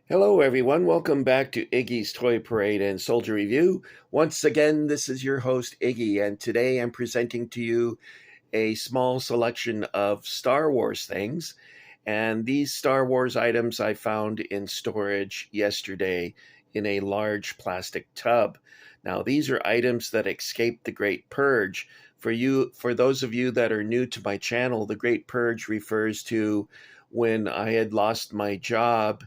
Hello, everyone. Welcome back to Iggy's Toy Parade and Soldier Review. Once again, this is your host, Iggy, and today I'm presenting to you a small selection of Star Wars things. And these Star Wars items I found in storage yesterday in a large plastic tub. Now, these are items that escaped the Great Purge. For those of you that are new to my channel, the Great Purge refers to when I had lost my job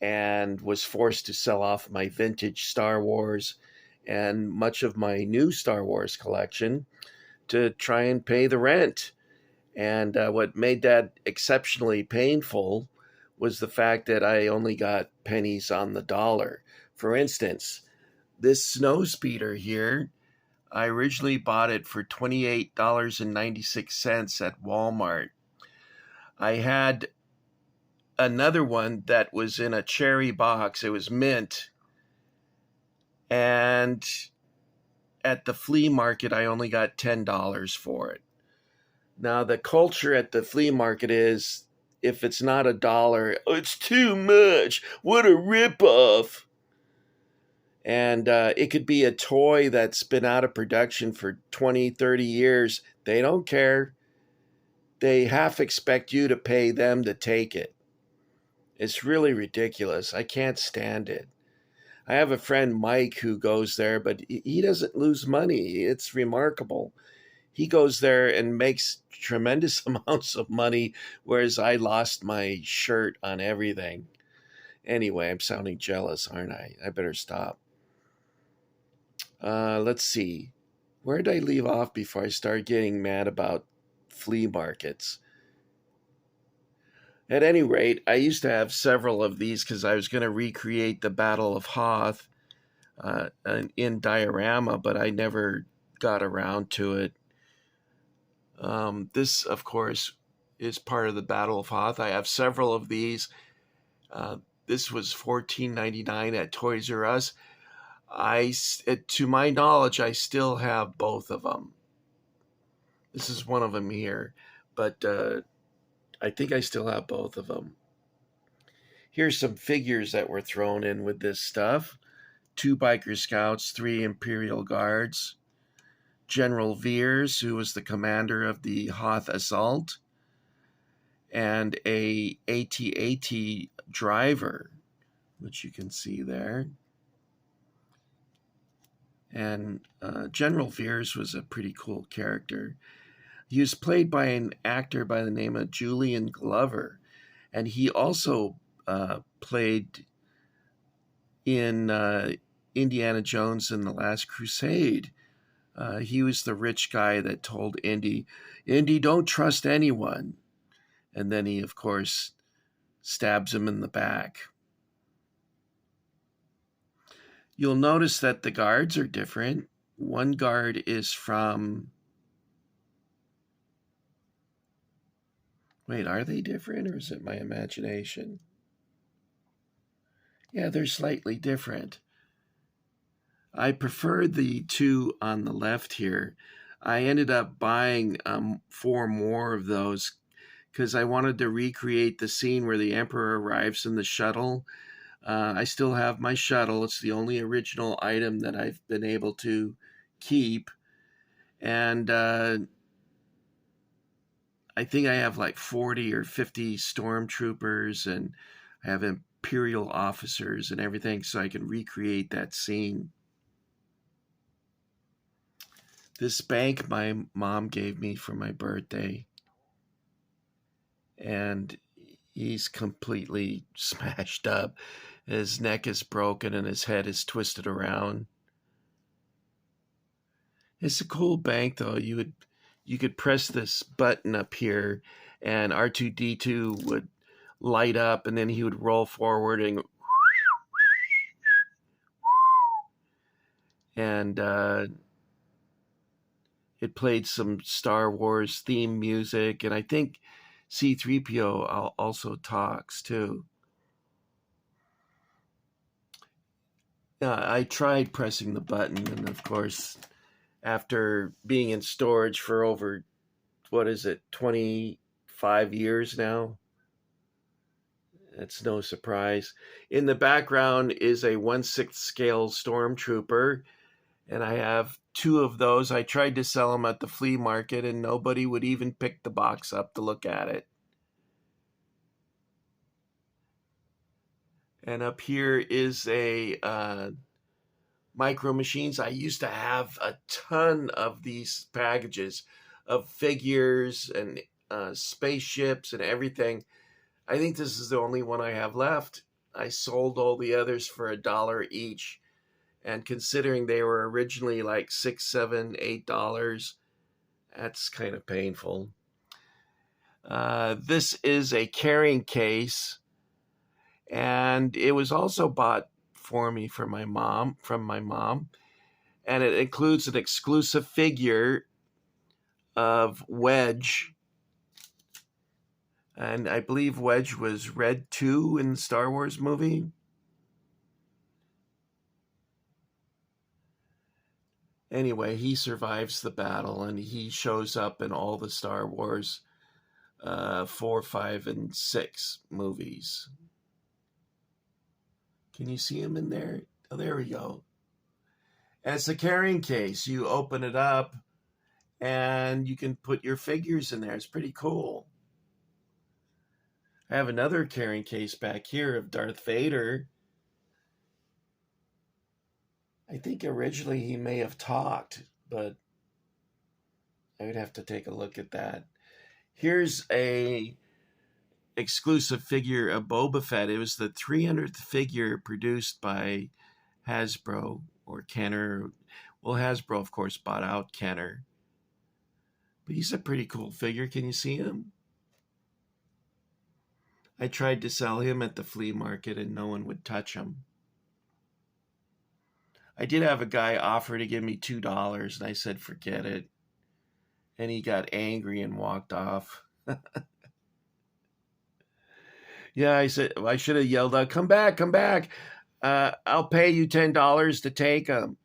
and was forced to sell off my vintage Star Wars and much of my new Star Wars collection to try and pay the rent. And what made that exceptionally painful was the fact that I only got pennies on the dollar. For instance, this snow speeder here, I originally bought it for $28.96 at Walmart. I had another one that was in a cherry box. It was mint. And at the flea market, I only got $10 for it. Now, the culture at the flea market is if it's not a dollar, oh, it's too much. What a ripoff. And it could be a toy that's been out of production for 20, 30 years. They don't care. They half expect you to pay them to take it. It's really ridiculous. I can't stand it. I have a friend, Mike, who goes there, but he doesn't lose money. It's remarkable. He goes there and makes tremendous amounts of money, whereas I lost my shirt on everything. Anyway, I'm sounding jealous, aren't I? I better stop. Let's see. Where did I leave off before I start getting mad about flea markets? At any rate, I used to have several of these because I was going to recreate the Battle of Hoth in diorama, but I never got around to it. This, of course, is part of the Battle of Hoth. I have several of these. This was $14.99 at Toys R Us. To my knowledge, I still have both of them. This is one of them here, but I think I still have both of them. Here's some figures that were thrown in with this stuff. 2 Biker Scouts, 3 Imperial Guards, General Veers, who was the commander of the Hoth Assault, and a AT-AT driver, which you can see there. And General Veers was a pretty cool character. He was played by an actor by the name of Julian Glover, and he also played in Indiana Jones and the Last Crusade. He was the rich guy that told Indy, don't trust anyone. And then he, of course, stabs him in the back. You'll notice that the guards are different. One guard is from... Wait, are they different or is it my imagination? Yeah, they're slightly different. I prefer the 2 on the left here. I ended up buying 4 more of those because I wanted to recreate the scene where the Emperor arrives in the shuttle. I still have my shuttle. It's the only original item that I've been able to keep. And I think I have like 40 or 50 stormtroopers, and I have Imperial officers and everything, so I can recreate that scene. This bank my mom gave me for my birthday, and he's completely smashed up. His neck is broken and his head is twisted around. It's a cool bank, though. You could press this button up here, and R2-D2 would light up, and then he would roll forward and it played some Star Wars theme music, and I think C-3PO also talks too. I tried pressing the button, and of course, after being in storage for over, 25 years now, It's no surprise. In the background is a 1/6 scale stormtrooper, and I have two of those. I tried to sell them at the flea market, and nobody would even pick the box up to look at it. And up here is a Micro Machines. I used to have a ton of these packages of figures and spaceships and everything. I think this is the only one I have left. I sold all the others for $1 each. And considering they were originally like $6, $7, $8, that's kind of painful. This is a carrying case, and it was also bought for me from my mom, and it includes an exclusive figure of Wedge. And I believe Wedge was Red 2 in the Star Wars movie. Anyway, he survives the battle, and he shows up in all the Star Wars 4, 5, and 6 movies. Can you see him in there? Oh, there we go. And it's a carrying case. You open it up, and you can put your figures in there. It's pretty cool. I have another carrying case back here of Darth Vader. I think originally he may have talked, but I would have to take a look at that. Here's a exclusive figure of Boba Fett. It was the 300th figure produced by Hasbro or Kenner. Well, Hasbro, of course, bought out Kenner. But he's a pretty cool figure. Can you see him? I tried to sell him at the flea market and no one would touch him. I did have a guy offer to give me $2 and I said, forget it. And he got angry and walked off. Yeah, I said, I should have yelled out, come back, come back. I'll pay you $10 to take them.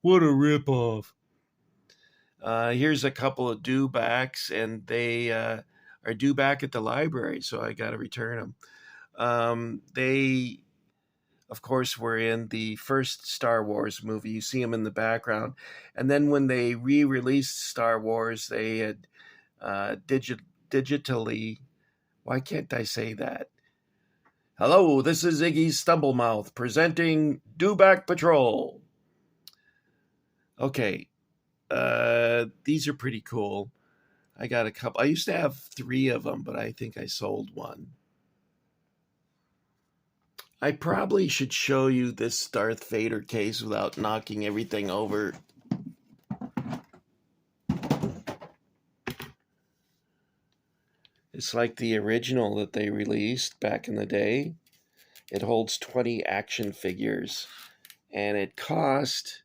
What a ripoff. Here's a couple of due-backs, and they are due back at the library, so I got to return them. They, of course, were in the first Star Wars movie. You see them in the background. And then when they re-released Star Wars, they had digitally... Why can't I say that? Hello, this is Iggy Stumblemouth presenting Dewback Patrol. Okay, these are pretty cool. I got a couple. I used to have 3 of them, but I think I sold one. I probably should show you this Darth Vader case without knocking everything over. It's like the original that they released back in the day. It holds 20 action figures, and it cost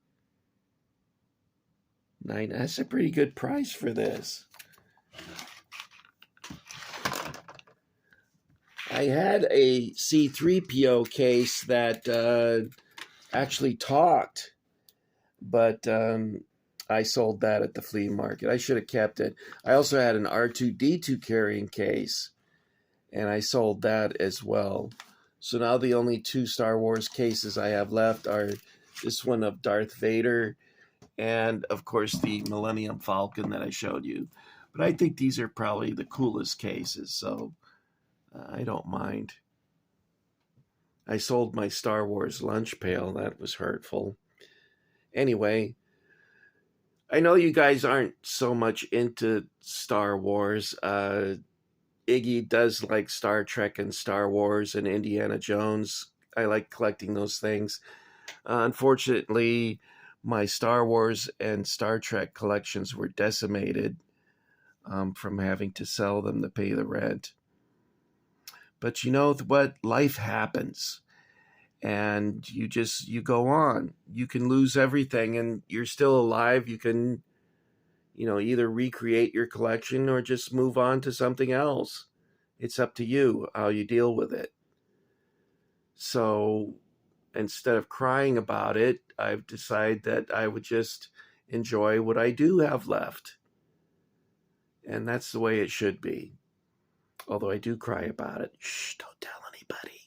$9. That's a pretty good price for this. I had a C-3PO case that actually talked, but I sold that at the flea market. I should have kept it. I also had an R2-D2 carrying case, and I sold that as well. So now the only 2 Star Wars cases I have left are this one of Darth Vader and, of course, the Millennium Falcon that I showed you. But I think these are probably the coolest cases, so I don't mind. I sold my Star Wars lunch pail. That was hurtful. Anyway, I know you guys aren't so much into Star Wars. Iggy does like Star Trek and Star Wars and Indiana Jones. I like collecting those things. Unfortunately, my Star Wars and Star Trek collections were decimated from having to sell them to pay the rent. But you know what? Life happens. And you go on. You can lose everything and you're still alive. You can, either recreate your collection or just move on to something else. It's up to you how you deal with it. So instead of crying about it, I've decided that I would just enjoy what I do have left. And that's the way it should be. Although I do cry about it. Shh, don't tell anybody.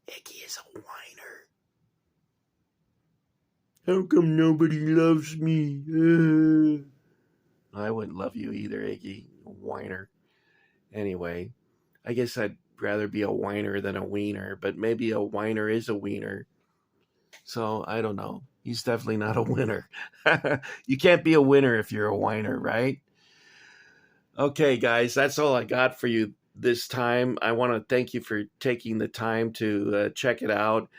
Iggy is a whiner. How come nobody loves me? I wouldn't love you either, Iggy. Whiner. Anyway, I guess I'd rather be a whiner than a wiener, but maybe a whiner is a wiener. So I don't know. He's definitely not a winner. You can't be a winner if you're a whiner, right? Okay, guys, that's all I got for you this time. I want to thank you for taking the time to check it out.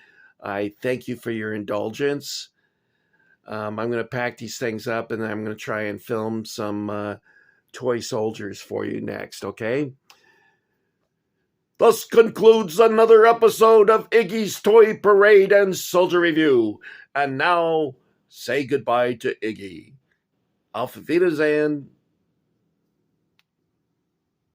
I thank you for your indulgence. I'm going to pack these things up and then I'm going to try and film some toy soldiers for you next, okay? Thus concludes another episode of Iggy's Toy Parade and Soldier Review. And now, say goodbye to Iggy. Auf Wiedersehen.